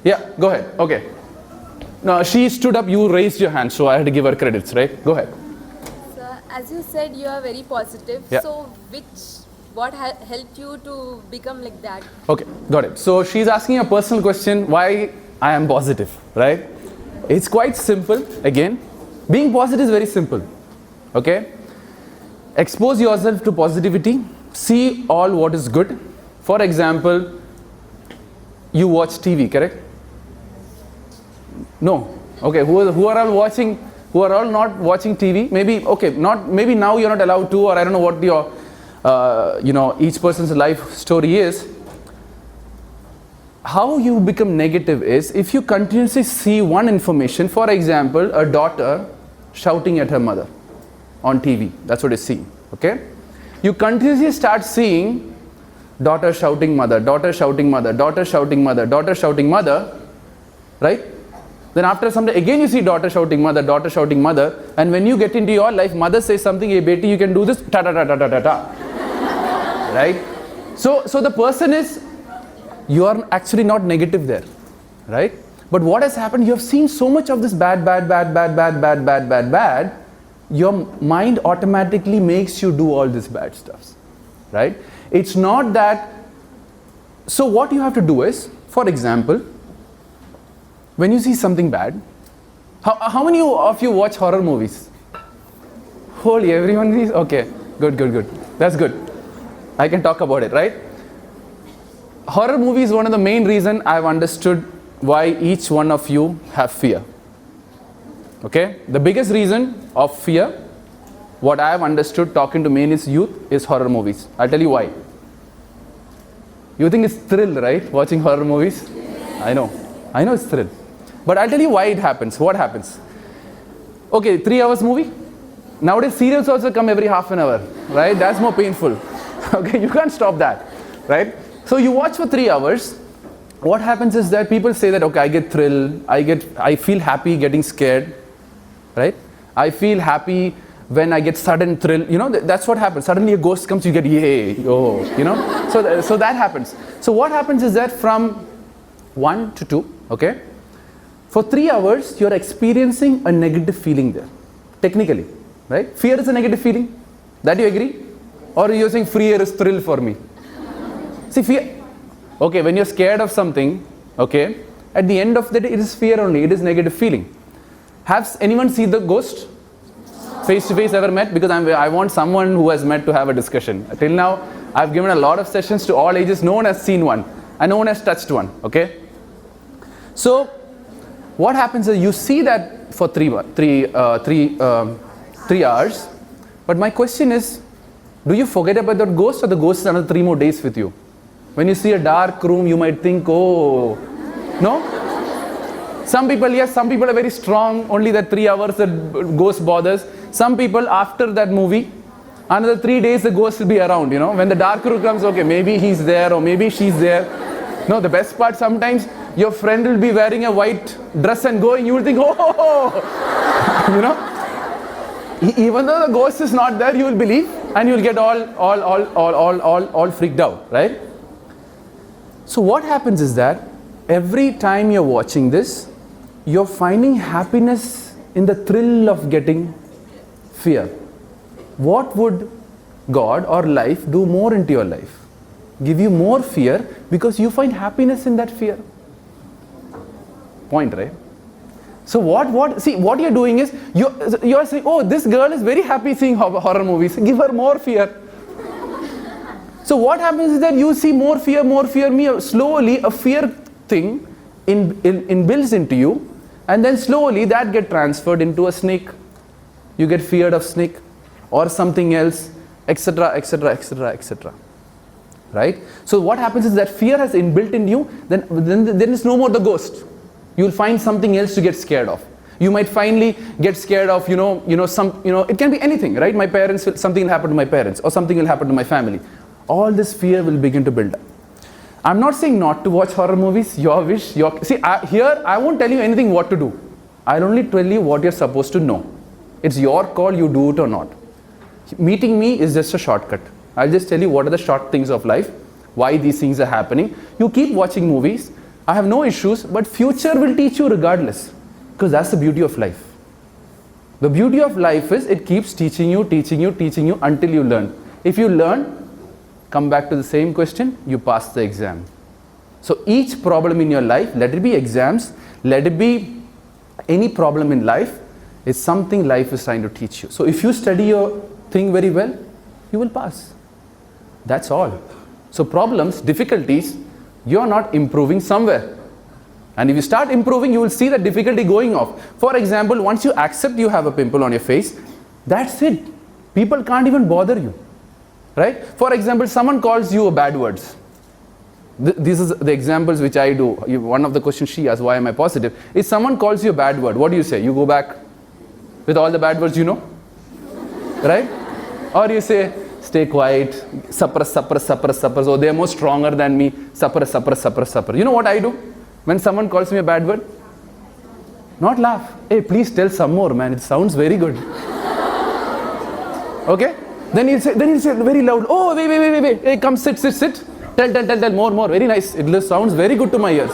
Yeah, go ahead. Okay. No, she stood up, you raised your hand, so I had to give her credits, right? Go ahead. So, as you said, you are very positive. Yeah. So, what helped you to become like that? Okay, got it. So she's asking a personal question, why I am positive, right? It's quite simple. Again, being positive is very simple. Okay? Expose yourself to positivity. See all what is good. For example, you watch TV, correct? No. Okay, who are all watching, who are all not watching TV? Maybe, okay, maybe now you're not allowed to, or I don't know what your each person's life story is. How you become negative is if you continuously see one information, for example, a daughter shouting at her mother on TV. That's what you see. Okay? You continuously start seeing daughter shouting mother, daughter shouting mother, daughter shouting mother, daughter shouting mother, right? Then after some time, again you see daughter shouting mother, daughter shouting mother, and when you get into your life, mother says something, hey beti, you can do this, ta ta ta ta ta ta ta. Right? So the person is, you are actually not negative there, right? But what has happened, you have seen so much of this bad, your mind automatically makes you do all this bad stuff, right? It's not that, so what you have to do is, for example, when you see something bad, how many of you watch horror movies? Holy, everyone is, okay, good, that's good. I can talk about it, right? Horror movie is one of the main reasons I've understood why each one of you have fear. Okay? The biggest reason of fear, what I have understood talking to many youth, is horror movies. I'll tell you why. You think it's thrill, right? Watching horror movies? I know it's thrill. But I'll tell you why it happens. What happens? Okay, 3 hours movie. Nowadays serials also come every half an hour, right? That's more painful. Okay, you can't stop that, right? So you watch for 3 hours. What happens is that people say that, okay, I get thrill, I feel happy getting scared, right? I feel happy when I get sudden thrill. You know, that's what happens. Suddenly a ghost comes, you get yay, oh, you know. So that happens. So what happens is that from 1 to 2, okay, for 3 hours you're experiencing a negative feeling there, technically, right? Fear is a negative feeling. That you agree? Or you're saying fear is thrill for me? See, fear, okay, when you're scared of something, okay, at the end of the day, it is fear only, it is negative feeling. Has anyone seen the ghost? Face to face ever met? Because I want someone who has met to have a discussion. Till now, I've given a lot of sessions to all ages. No one has seen one, and no one has touched one, okay? So, what happens is you see that for 3 hours, but my question is, do you forget about that ghost, or the ghost is another 3 more days with you? When you see a dark room, you might think, oh, no? Some people, yes, some people are very strong, only that 3 hours the ghost bothers. Some people, after that movie, another 3 days the ghost will be around, you know. When the dark room comes, okay, maybe he's there or maybe she's there. No, the best part, sometimes your friend will be wearing a white dress and going, you will think, oh, you know. Even though the ghost is not there, you will believe and you will get all freaked out, right? So what happens is that every time you're watching this, you're finding happiness in the thrill of getting fear. What would God or life do more into your life? Give you more fear because you find happiness in that fear. Point, right? So what you're doing is, you're saying, oh, this girl is very happy seeing horror movies. Give her more fear. So what happens is that you see more fear, slowly a fear thing builds into you, and then slowly that gets transferred into a snake. You get feared of snake or something else, etc., etc., etc., etc. Right? So what happens is that fear has inbuilt in you, then there is no more the ghost. You will find something else to get scared of. You might finally get scared of, it can be anything, right? Something will happen to my parents, or something will happen to my family. All this fear will begin to build up. I'm not saying not to watch horror movies, your wish. Here I won't tell you anything what to do. I'll only tell you what you're supposed to know. It's your call, you do it or not. Meeting me is just a shortcut. I'll just tell you what are the short things of life, why these things are happening. You keep watching movies, I have no issues, but future will teach you regardless. Because that's the beauty of life. The beauty of life is it keeps teaching you until you learn. If you learn, come back to the same question, you pass the exam. So each problem in your life, let it be exams, let it be any problem in life, is something life is trying to teach you. So if you study your thing very well, you will pass. That's all. So problems, difficulties, you are not improving somewhere. And if you start improving, you will see the difficulty going off. For example, once you accept you have a pimple on your face, that's it. People can't even bother you. Right? For example, someone calls you a bad words. This is the examples which I do. One of the questions she asked, why am I positive? If someone calls you a bad word, what do you say? You go back with all the bad words you know? Right? Or you say, stay quiet, suppress. Oh, they are more stronger than me. Suppress. You know what I do? When someone calls me a bad word? Not laugh. Hey, please tell some more, man. It sounds very good. Okay? Then he'll say very loud, oh, wait. Hey, come sit. Tell, more. Very nice. It sounds very good to my ears.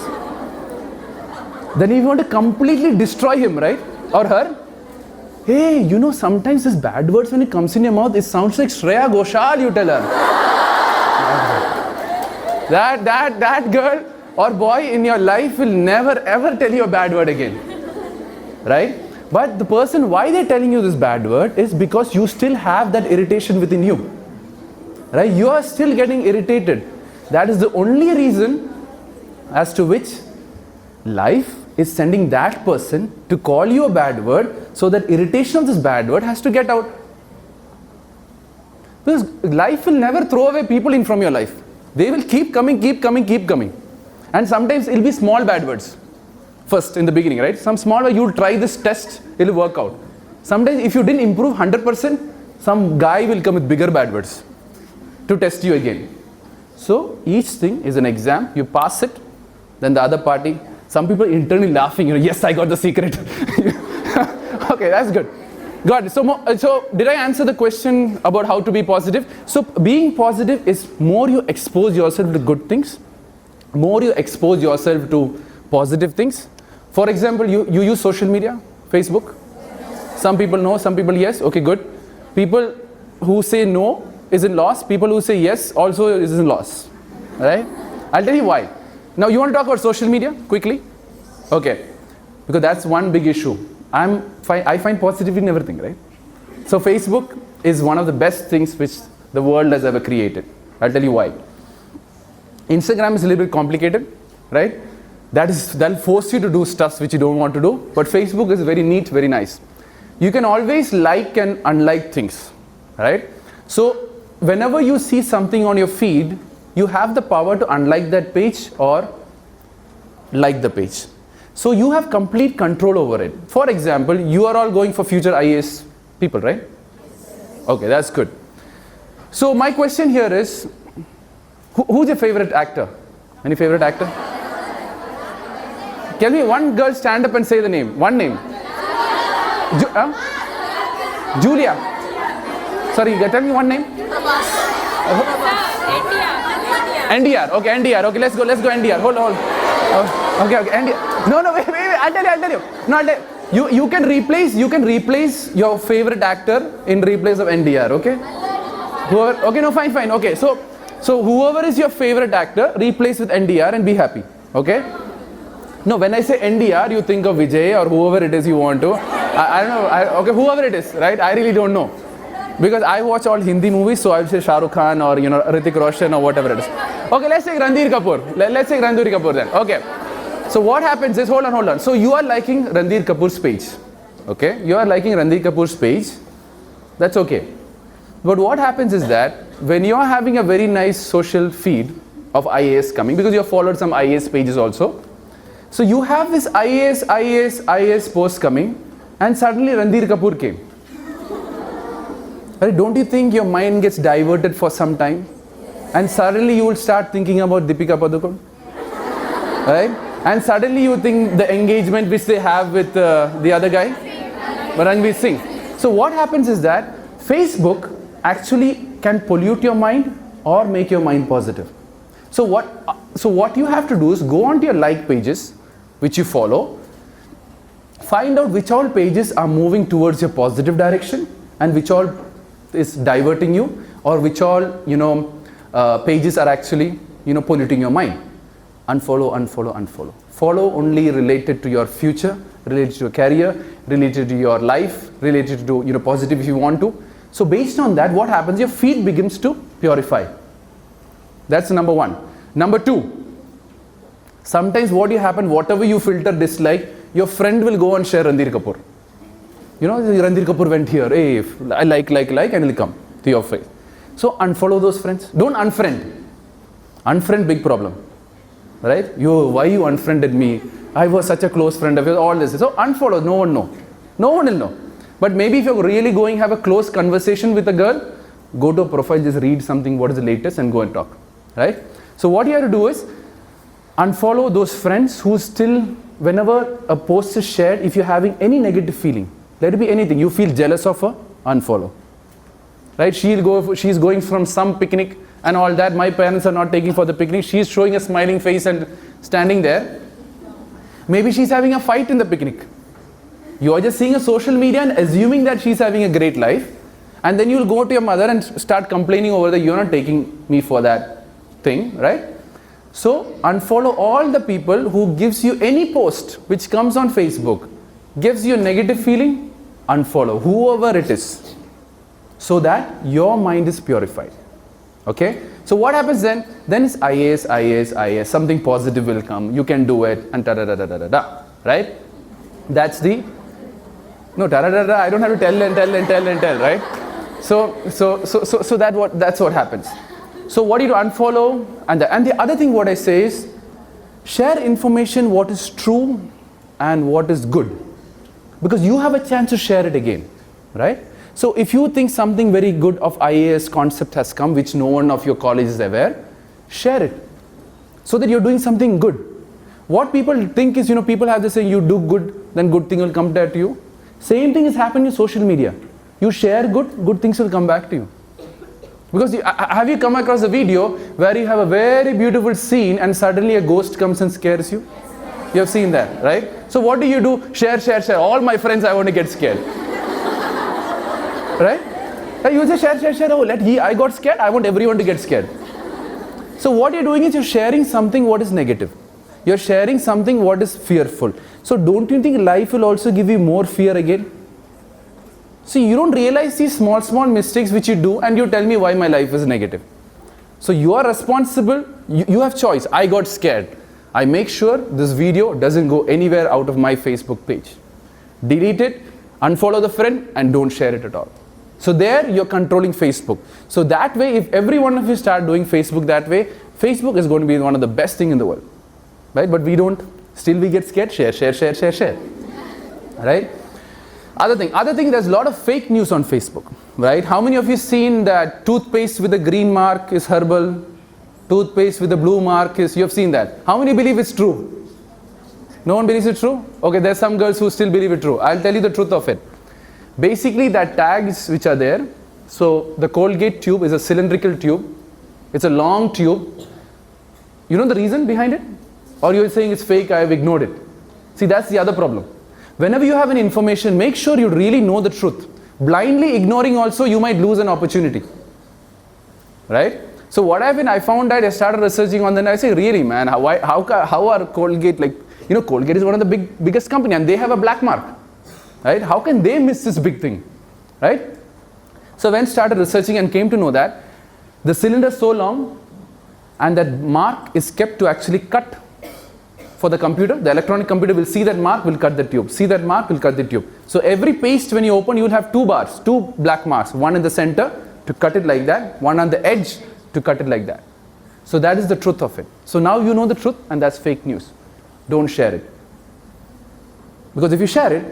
Then you want to completely destroy him, right? Or her. Hey, you know, sometimes these bad words, when it comes in your mouth, it sounds like Shreya Ghoshal, you tell her. that girl or boy in your life will never ever tell you a bad word again. Right? But the person, why they're telling you this bad word is because you still have that irritation within you. Right? You are still getting irritated. That is the only reason as to which life is sending that person to call you a bad word, so that irritation of this bad word has to get out. Because life will never throw away people in from your life. They will keep coming. And sometimes it will be small bad words. First in the beginning, right? Some small way, you'll try this test, it will work out. Sometimes if you didn't improve 100%, some guy will come with bigger bad words to test you again. So each thing is an exam, you pass it, then the other party, some people internally laughing, yes, I got the secret. Okay, that's good. Got it. So did I answer the question about how to be positive? So being positive is more you expose yourself to good things, more you expose yourself to positive things. For example, you use social media, Facebook. Some people no, some people yes. Okay, good. People who say no is in loss. People who say yes also is in loss. Right? I'll tell you why. Now you want to talk about social media quickly? Okay. Because that's one big issue. I find positivity in everything, right? So Facebook is one of the best things which the world has ever created. I'll tell you why. Instagram is a little bit complicated, right? That'll force you to do stuff which you don't want to do. But Facebook is very neat, very nice. You can always like and unlike things, right? So whenever you see something on your feed, you have the power to unlike that page or like the page. So you have complete control over it. For example, you are all going for future IAS people, right? Okay, that's good. So my question here is, who's your favorite actor? Any favorite actor? Can we one girl stand up and say the name? One name. Julia. Sorry, tell me one name. NDR. Okay, NDR. Okay, let's go NDR. Hold on. Okay, NDR. No, wait. I'll tell you. No, you can replace your favorite actor in replace of NDR. Okay. Whoever. Okay, no, fine. Okay, so whoever is your favorite actor, replace with NDR and be happy. Okay. No, when I say NDR, you think of Vijay or whoever it is you want to. I don't know. Okay, whoever it is, right? I really don't know. Because I watch all Hindi movies, so I'll say Shah Rukh Khan or Hrithik Roshan or whatever it is. Okay, let's take Ranbir Kapoor. Let's take Ranbir Kapoor then. Okay. So what happens is, hold on. So you are liking Ranbir Kapoor's page. Okay? You are liking Ranbir Kapoor's page. That's okay. But what happens is that when you are having a very nice social feed of IAS coming, because you have followed some IAS pages also. So you have this IAS post coming, and suddenly Ranbir Kapoor came. Right? Don't you think your mind gets diverted for some time? And suddenly you will start thinking about Deepika Padukone. Right? And suddenly you think the engagement which they have with the other guy, Ranveer Singh. So what happens is that Facebook actually can pollute your mind or make your mind positive. So what you have to do is go onto your like pages, which you follow, find out which all pages are moving towards your positive direction and which all is diverting you, or which all pages are actually polluting your mind. Unfollow, unfollow, unfollow. Follow only related to your future, related to your career, related to your life, related to positive if you want to. So based on that, what happens? Your feed begins to purify. That's number one. Number two, sometimes what will happen, whatever you filter dislike, your friend will go and share Ranbir Kapoor. Ranbir Kapoor went here, hey, I like, and he'll come to your face. So unfollow those friends. Don't unfriend. Unfriend, big problem. Right? Why you unfriended me? I was such a close friend of yours, all this. So unfollow, no one know. No one will know. But maybe if you're really going have a close conversation with a girl, go to a profile, just read something, what is the latest, and go and talk. Right? So what you have to do is unfollow those friends who still, whenever a post is shared, if you're having any negative feeling, let it be anything, you feel jealous of her, unfollow. Right? She's going from some picnic and all that, my parents are not taking for the picnic, she's showing a smiling face and standing there. Maybe she's having a fight in the picnic. You are just seeing a social media and assuming that she's having a great life, and then you'll go to your mother and start complaining over that you're not taking me for that thing, right? So unfollow all the people who gives you any post which comes on Facebook, gives you a negative feeling, unfollow whoever it is, so that your mind is purified. Okay? So what happens then? Then it's IAS, something positive will come, you can do it, and da-da-da-da-da-da, right? That's the, no, da-da-da-da, I don't have to tell, right? So that's what happens. So what do you do? Unfollow, and the other thing what I say is, share information what is true and what is good, because you have a chance to share it again, right? So if you think something very good of IAS concept has come, which no one of your college is aware, share it, so that you're doing something good. What people think is, people have this saying, you do good, then good thing will come back to you. Same thing is happening in social media. You share good things will come back to you. Because have you come across a video where you have a very beautiful scene and suddenly a ghost comes and scares you? You have seen that, right? So what do? Share. All my friends, I want to get scared. Right? You just share. Oh, I got scared. I want everyone to get scared. So what you're doing is you're sharing something what is negative. You're sharing something what is fearful. So don't you think life will also give you more fear again? See, you don't realize these small mistakes which you do, and you tell me why my life is negative. So you are responsible. You have choice. I got scared. I make sure this video doesn't go anywhere out of my Facebook page. Delete it, unfollow the friend, and don't share it at all. So there you're controlling Facebook. So that way, if every one of you start doing Facebook that way, Facebook is going to be one of the best thing in the world. Right? But we don't. Still we get scared. Share. Right? Other thing, there's a lot of fake news on Facebook. Right? How many of you seen that toothpaste with a green mark is herbal? Toothpaste with a blue mark is, you have seen that. How many believe it's true? No one believes it's true? Okay, there's some girls who still believe it's true. I'll tell you the truth of it. Basically, that tags which are there, so the Colgate tube is a cylindrical tube. It's a long tube. You know the reason behind it? Or you're saying it's fake, I've ignored it. See, that's the other problem. Whenever you have an information, make sure you really know the truth. Blindly ignoring also, you might lose an opportunity. Right? So what I found that I started researching on that, and I say, really man, how are Colgate, Colgate is one of the biggest company and they have a black mark. Right? How can they miss this big thing? Right? So when I started researching and came to know that the cylinder is so long and that mark is kept to actually cut for the computer. The electronic computer will see that mark, will cut the tube. See that mark, will cut the tube. So every paste when you open, you will have two black marks. One in the center to cut it like that. One on the edge to cut it like that. So that is the truth of it. So now you know the truth, and that's fake news. Don't share it. Because if you share it,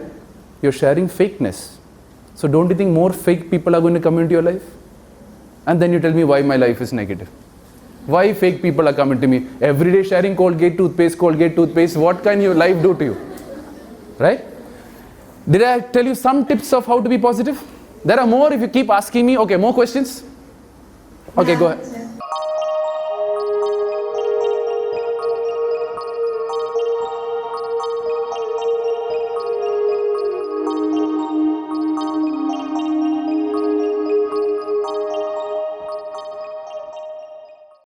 you're sharing fakeness. So don't you think more fake people are going to come into your life? And then you tell me why my life is negative. Why fake people are coming to me? Every day sharing Colgate toothpaste. What can your life do to you? Right? Did I tell you some tips of how to be positive? There are more if you keep asking me. Okay, more questions? Okay, go ahead.